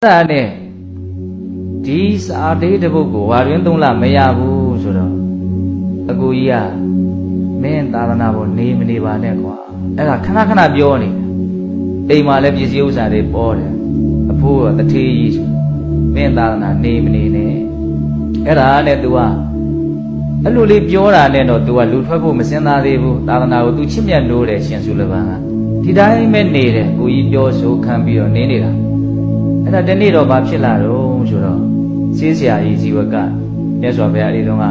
အဲ့ဒါနဲ့ဒီစာလေးတစ်ပုဒ်ကိုဝါတွင်3လမရဘူးဆိုတော့အကူကြီးကမင်းသာသနာပေါ်နေမနေပါနဲ့ကွာအဲ့ဒါခဏခဏပြောနေအိမ်မှာလည်းပစ္စည်းဥစ္စာတွေပေါ်တယ်အဖိုးကတထေးကြီးဆိုမင်းသာသနာနေမနေနဲ့အဲ့ဒါနဲ့ तू ကအဲ့လိုလေးပြောတာနဲ့တော့ तू ကလူထွက်ဖို့မစင်သားသေးဘူးသာသနာကို तू ချစ်မြတ်လို့တယ်ရှင်စုလပန်ကဒီတိုင်းပဲနေတယ်ကိုကြီးပြောဆိုခံပြီးတော့နေနေတာအဲ့ဒါတနေ့တော့ဘာဖြစ်လာတော့ဆိုတော့စေးဆရာကြီးဇီဝကမြတ်စွာဘုရားအဲ့ဒီတော့က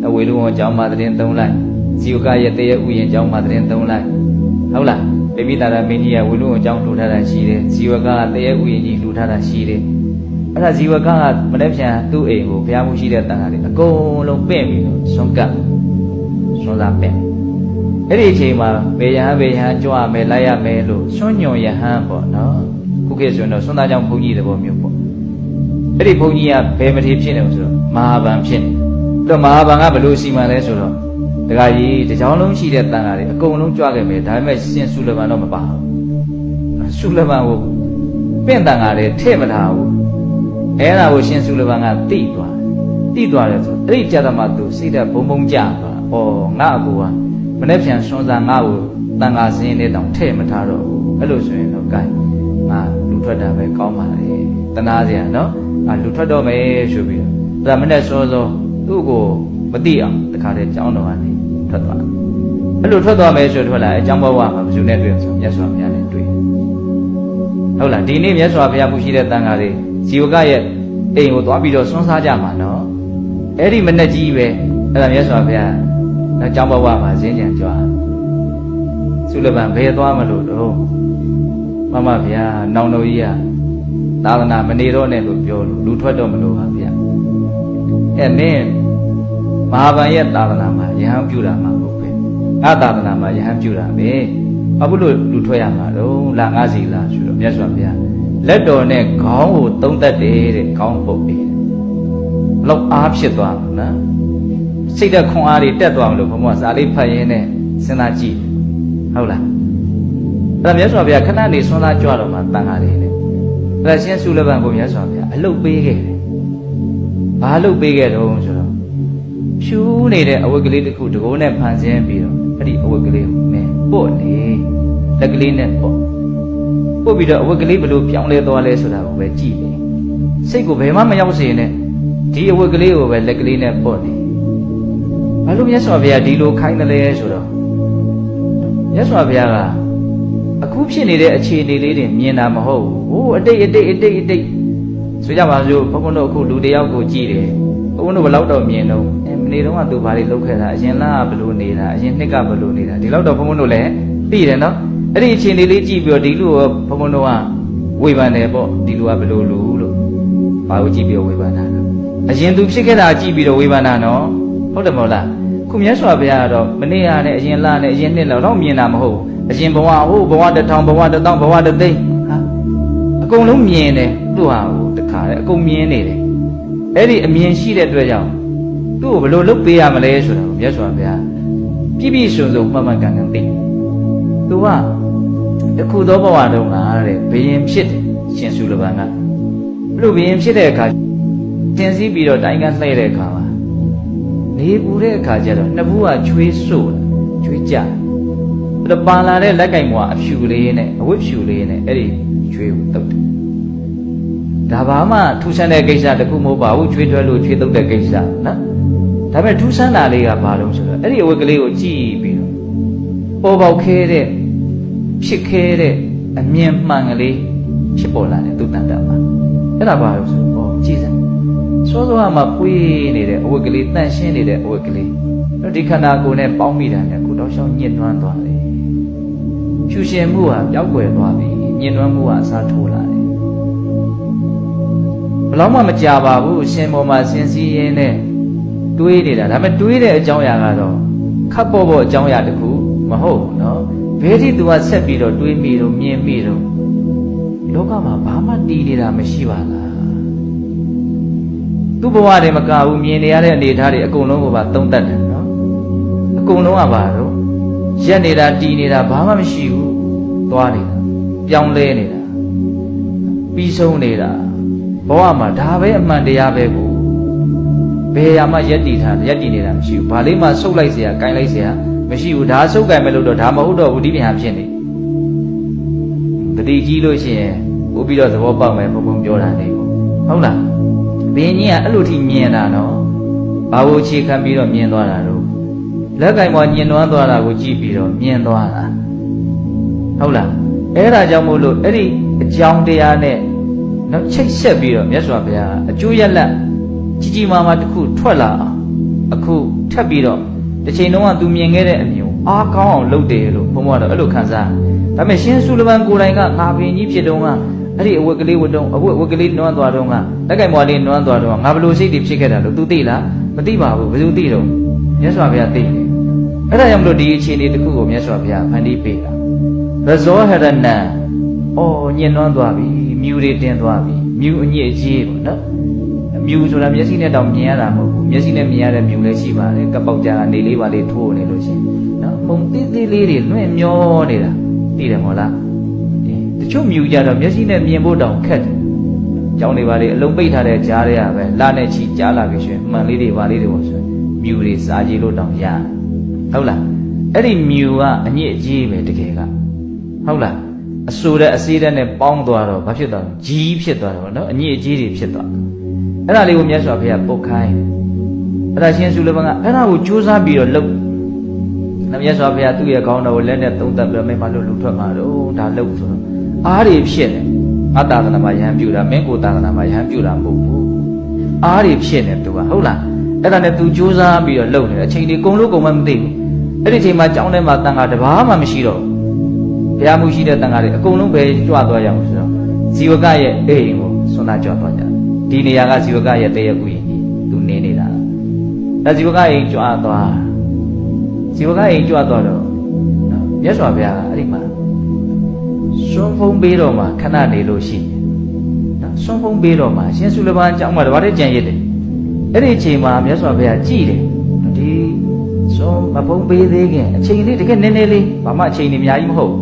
အဝေလူဝံကျောင်းမှာတရင်3လိုက်ဇီဝကရဲ့တရဥယျာဉ်ကျောင်းမှာတရင်3လိုက်ဟုတ်လားပိပိတာရမင်းကြီးကဝေလူဝံကျောင်းလှူထားတာရှိတယ်ဇီဝကတရဥယျာဉ်ကြီးလှူထားတာရှိတယ်အဲ့ဒါဇီဝကမနေ့ပြန်သူ့အိမ်ကိုဘုရားမှုရှိတဲ့တန်ခါလေးအကုန်လုံးပင့်ပြီးတော့ဆွမ်းကပ်ဆွမ်းစားပင့်အဲ့ဒီအချိန်မှာဘေယဟန်ကြွရမယ်လိုက်ရမယ်လို့ဆွညွန်ယဟန်ပေါ့နော်ခုခေတ်ဆိုတော့ဆွမ်းသားကြောင့်ဘုန်းကြီးတဲ့ဘောမျိုးပေါ့အဲ့ဒီဘုန်းကြီးကဘယ်မထေဖြစ်နေလို့ဆိုတော့မဟာဗန်ဖြစ်နေတော့မဟာဗန်ကဘယ်လိုစီမံလဲဆိုတော့တခါကြီးတကြောင်လုံးရှိတဲ့တန်ခါလေးအကုန်လုံးကြွခဲ့မယ်ဒါပေမဲ့ရှင်စုလပန်တော့မပါဘူးစုလပန်ကိုပင့်တန်ခါလေးထည့်မထားဘူးအဲ့ဒါကိုရှင်စုလပန်ကတိသွားတယ်ဆိုအဲ့ဒီကြတဲ့မှာသူစိတ်ဓာတ်ဘုံဘုံကြသွားဩငါအကူကမနေ့ပြန်ဆွမ်းစားငါ့ကိုတန်ခါစင်းနဲ့တောင်ထည့်မထားတော့ဘူးအဲ့လိုဆိုရင်တော့ gain ငါလူထွက်တာပဲကောင်းပါလေတနာစရာနော်ငါလူထွက်တော့မယ်ဆိုပြီးတော့ဒါမနဲ့စောစောသူ့ကိုမသိအောင်တခါတည်းကျောင်းတော်ကနေထွက်သွားအဲ့လိုထွက်သွားမယ်ဆိုထွက်လာအကြောင်းဘဝမှာဘယ်သူနဲ့တွေ့ဆိုမြတ်စွာဘုရားနဲ့တွေ့ဟုတ်လားဒီနေ့မြတ်စွာဘုရားမှုရှိတဲ့တန်ခါလေးဇီဝကရဲ့အိမ်ကိုသွားပြီးတော့ဆွမ်းစားကြမှာနော်အဲ့ဒီမနဲ့ကြီးပဲအဲ့ဒါမြတ်စွာဘုရားအကြောင်းဘဝမှာဇင်းကြံကြွားသုလပန်ဘယ်သွားမလို့တော့မမဗျာနောင်တော်ကြီးကသာသနာမနေတော့နဲ့လို့ပြောလို့လူထွက်တော့မလို့ပါဗျာအဲ့မင်းမဟာဗန်ရဲ့သာသနာမှာယဟန်ပြုတာမှာဟုတ်ပဲငါသာသနာမှာယဟန်ပြုတာပဲဘာဖြစ်လို့လူထွက်ရမှာတော့လာငါစီလားဆိုတော့မြတ်စွာဘုရားလက်တော်နဲ့ခေါင်းကိုသုံးသက်တယ်တဲ့ခေါင်းပုတ်တယ်ဘလောက်အားဖြစ်သွားမှာနော်စိတ်ဓာတ်ခွန်အားတွေတက်သွားမလို့ဘုံဘစာလေးဖတ်ရင်းနဲ့စဉ်းစားကြည့်ဟုတ်လားအဲ့ဒါမြတ်စွာဘုရားခဏနေဆွမ်းသားကြွတော့မှတန်ခါလေးနဲ့အဲ့ဒါရှင်စုလပန်ကိုမြတ်စွာဘုရားအလုတ်ပေးခဲ့တယ်ဘာအလုတ်ပေးခဲ့တော့ဆိုတော့ဖြူးနေတဲ့အဝတ်ကလေးတစ်ခုတကိုးနဲ့ဖန်ဆင်းပြီးတော့အဲ့ဒီအဝတ်ကလေးကိုမင်းပို့နေလက်ကလေးနဲ့ပို့ပြီးတော့အဝတ်ကလေးဘလို့ပြောင်းလဲသွားလဲဆိုတာကိုပဲကြည့်နေစိတ်ကိုဘယ်မှမရောက်စေနဲ့ဒီအဝတ်ကလေးကိုပဲလက်ကလေးနဲ့ပို့နေဘာလို့မြတ်စွာဘုရားဒီလိုခိုင်းတယ်လဲဆိုတော့မြတ်စွာဘုရားကအခုဖြစ်နေတဲ့အခြေအနေလေးတွေမြင်တာမဟုတ်ဘူးဟိုအတိတ်ဆိုကြပါစို့ဘုန်းဘုန်းတို့အခုလူတယောက်ကိုကြည့်တယ်ဘုန်းဘုန်းတို့ဘယ်လောက်တော့မြင်တော့မနေ့တုန်းကသူဘာတွေလုပ်ခဲ့တာအရင်လားဘယ်လိုနေတာအရင်နှစ်ကဘယ်လိုနေတာဒီလောက်တော့ဘုန်းဘုန်းတို့လည်းသိတယ်နော်အဲ့ဒီအခြေအနေလေးကြည့်ပြီးတော့ဒီလူကိုဘုန်းဘုန်းတို့ကဝေဖန်တယ်ပေါ့ဒီလူကဘယ်လိုလူလို့ဘာကိုကြည့်ပြီးတော့ဝေဖန်တာလဲအရင်သူဖြစ်ခဲ့တာကြည့်ပြီးတော့ဝေဖန်တာနော်ဟုတ်တယ်မဟုတ်လားခုမြတ်စွာဘုရားကတော့မနေ့ကနဲ့အရင်လနဲ့အရင်နှစ်လောက်တော့မြင်တာမဟုတ်ဘူးအရင်ဘဝဟိုဘဝ1000ဘဝ1000ဘဝ3သိန်းဟာအကုန်လုံးမြင်တယ်သူ့ဟာဟိုတခါလေအကုန်မြင်နေတယ်အဲ့ဒီအမြင်ရှိတဲ့အတွက်ကြောင့်သူ့ကိုဘယ်လိုလုပ်ပေးရမလဲဆိုတာကိုမြတ်စွာဘုရားပြည့်ပြည့်စုံစုံမှန်မှန်ကန်ကန်သိသူကတခုသောဘဝတုန်းကတဲ့ဘယင်ဖြစ်တယ်ရှင်စုလပန်ကဘလို့ဘယင်ဖြစ်တဲ့အခါတင်စည်းပြီးတော့တိုင်းကလှည့်တဲ့အခါမှာနေပူတဲ့အခါကျတော့နှစ်ဘူးကချွေးစို့ချွေးကြအဲ့ပါလာတဲ့လက်ကင်ဘွားအဖြူလေးနဲ့အဝတ်ဖြူလေးနဲ့အဲ့ဒီချွေးကိုတုပ်တယ်ဒါဘာမှထူးဆန်းတဲ့ကိစ္စတခုမဟုတ်ပါဘူးချွေးထွဲလို့ချွေးတုပ်တဲ့ကိစ္စနော်ဒါပေမဲ့ထူးဆန်းတာလေးကဘာလို့ဆိုတော့အဲ့ဒီအဝတ်ကလေးကိုကြည့်ပြီးတော့ပေါ်ပေါက်ခဲတဲ့ဖြစ်ခဲတဲ့အမြင်မှန်ကလေးဖြစ်ပေါ်လာတဲ့သူတန်တမှာအဲ့ဒါဘာလို့ဆိုတော့ကြည်စမ်းစောစောကမှပွေးနေတဲ့အဝတ်ကလေးတန့်ရှင်းနေတဲ့အဝတ်ကလေးဒီခန္ဓာကိုယ်နဲ့ပေါင်းမိတာနဲ့ကိုတော့ရှောင်းညှစ်နှွမ်းသွားတယ်ဖြူရှင်မှုဟာပျောက်ကွယ်သွားပြီညှစ်နှွမ်းမှုဟာအစားထိုးလာတယ်ဘလောက်မှမကြပါဘူးရှင်ပေါ်မှာဆင်းစည်းရင်းနဲ့တွေးနေတာဒါပေမဲ့တွေးတဲ့အကြောင်းအရာကတော့ခပ်ပေါ်ပေါ်အကြောင်းအရာတခုမဟုတ်ဘူးနော်ဘယ်ထိသူကဆက်ပြီးတော့တွေးမိတော့မြင်မိတော့လောကမှာဘာမှတည်နေတာမရှိပါလားသူ့ဘဝတည်းမကဘူးမြင်နေရတဲ့အနေအထားတွေအကုန်လုံးကိုပါသုံးသပ်တယ်နော်အကုန်လုံးကပါတော့ရက်နေတာတည်နေတာဘာမှမရှိဘူးသွားနေတာပြောင်းလဲနေတာပြီးဆုံးနေတာ ဝမှာဒါပဲအမှန်တရားပဲကိုဘယ်ရမှရက်တည်နေတာမရှိဘူးဘာလေးမှဆုပ်လိုက်เสีย၊ကင်လိုက်เสียမရှိဘူးဒါဆုပ်ကင်မဲ့လို့တော့ဒါမဟုတ်တော့ဘူးဒီပြန်ဖြစ်နေတတိကြီးလို့ရှိရင်ပို့ပြီးတော့သဘောပေါက်မယ်ဘုံဘုံပြောတာနေကိုဟုတ်လားဘင်းကြီးကအဲ့လိုထိမြင်တာနော်ဘာလို့အခြေခံပြီးတော့မြင်သွားတာတော့လက်ကင်ပေါ်ညင်နွမ်းသွားတာကိုကြည့်ပြီးတော့မြင်သွားတာဟုတ်လားအဲ့ဒါကြောင့်မို့လို့အဲ့ဒီအကြောင်းတရားနဲ့နော်ချိတ်ဆက်ပြီးတော့မြတ်စွာဘုရားအကျိုးရလတ်ကြီးကြီးမားမားတစ်ခုထွက်လာအောင်အခုထပ်ပြီးတော့တစ်ချိန်လုံးကသူမြင်ခဲ့တဲ့အမျိုးအားကောင်းအောင်လုပ်တယ်လို့ဘုံဘွားတော့အဲ့လိုခံစားဒါပေမဲ့ရှင်ဆုလဗန်ကိုယ်တိုင်ကငါပင်ကြီးဖြစ်တုန်းကအဲ့ဒီအဝတ်ကလေးဝတ်တုန်းအဝတ်ကလေးနွမ်းသွားတုန်းကလက်ကင်ဘွားလေးနွမ်းသွားတုန်းကငါဘလို့စိတ်တွေဖြစ်ခဲ့တာလို့ तू သိလားမသိပါဘူးဘယ်သူသိတော့မြတ်စွာဘုရားသိတယ်အဲ့ဒါကြောင့်မလို့ဒီအခြေအနေတစ်ခုကိုမြတ်စွာဘုရားဖန်တီးပေးတာရဇောဟရဏံအော်ညင်နွမ်းသွားပြီမြူတွေတင်သွားပြီမြူအညစ်အကြေးပေါ့နော်မြူဆိုတာမျက်စိနဲ့တောင်မြင်ရတာမဟုတ်ဘူးမျက်စိနဲ့မြင်ရတဲ့မြူလည်းရှိပါတယ်ကပောက်ကြားကနေလေးပါလေးထိုးနေလို့ရှိရင်နော်ပုံသေးသေးလေးတွေလွင့်မျောနေတာသိတယ်မဟုတ်လားတချို့မြူကြတော့မျက်စိနဲ့မြင်ဖို့တောင်ခက်တယ်ကြောင်းတွေပါလေအလုံးပိတ်ထားတဲ့ကြားတွေကပဲလာနဲ့ချီကြားလာပြီရှင်မှန်လေးတွေပါလေးတွေပေါ့ဆိုမြူတွေစားကြည့်လို့တောင်ရဟုတ်လားအဲ့ဒီမြူကအညစ်အကြေးပဲတကယ်ကဟုတ်လားအဆိုတဲ့အစေးတဲ့နဲ့ပေါင်းသွားတော့ဘာဖြစ်သွားလဲကြီးဖြစ်သွားတယ်ပေါ့နော်အညစ်အကြေးတွေဖြစ်သွားအဲ့ဒါလေးကိုမြတ်စွာဘုရားပုတ်ခိုင်းအဲ့ဒါရှင်ဆုလဘန်ကအဲ့ဒါကိုကြိုးစားပြီးတော့လုပ်မြတ်စွာဘုရားသူ့ရဲ့ခေါင်းတော်ကိုလက်နဲ့သုံးသပ်ပြီးတော့မင်းမလို့လူထွက်မှာတော့ဒါလုပ်ဆိုတော့အားတွေဖြစ်နေအတ္တသာနာမှာယဟန်ပြုတာမင်းကိုသာနာမှာယဟန်ပြုတာမဟုတ်ဘူးအားတွေဖြစ်နေသူကဟုတ်လားအဲ့ဒါနဲ့သူကြိုးစားပြီးတော့လုပ်နေတယ်အချိန်တွေကုန်လို့ကုန်မှမသိဘူးအဲ့ဒီအချိန်မှာကျောင်းထဲမှာတန်ခါတဘာမှမရှိတော့ဘုရားမှုရှိတဲ့တန်ခါတွေအကုန်လုံးပဲကြွသွားရအောင်ဆိုတော့ဇီဝကရဲ့အိမ်ကိုဆွမ်းသားကြွသွားကြဒီနေရာကဇီဝကရဲ့တရကူရင်ကြီးသူနေနေတာအဲဇီဝကအိမ်ကြွသွားဇီဝကအိမ်ကြွသွားတော့မြတ်စွာဘုရားအဲ့ဒီမှာစွန့်ဖုံးပေးတော့မှခဏနေလို့ရှိရင်နော်စွန့်ဖုံးပေးတော့မှရှင်ဆုလဘန်အကြောင်းမှာတပါးတည်းကြံရစ်တယ်အဲ့ဒီအချိန်မှာမြတ်စွာဘုရားကြည်တယ်ဒီစွန့်မဖုံးပေးသေးခင်အချိန်လေးတကယ်နည်းနည်းလေးဘာမှအချိန်နေအများကြီးမဟုတ်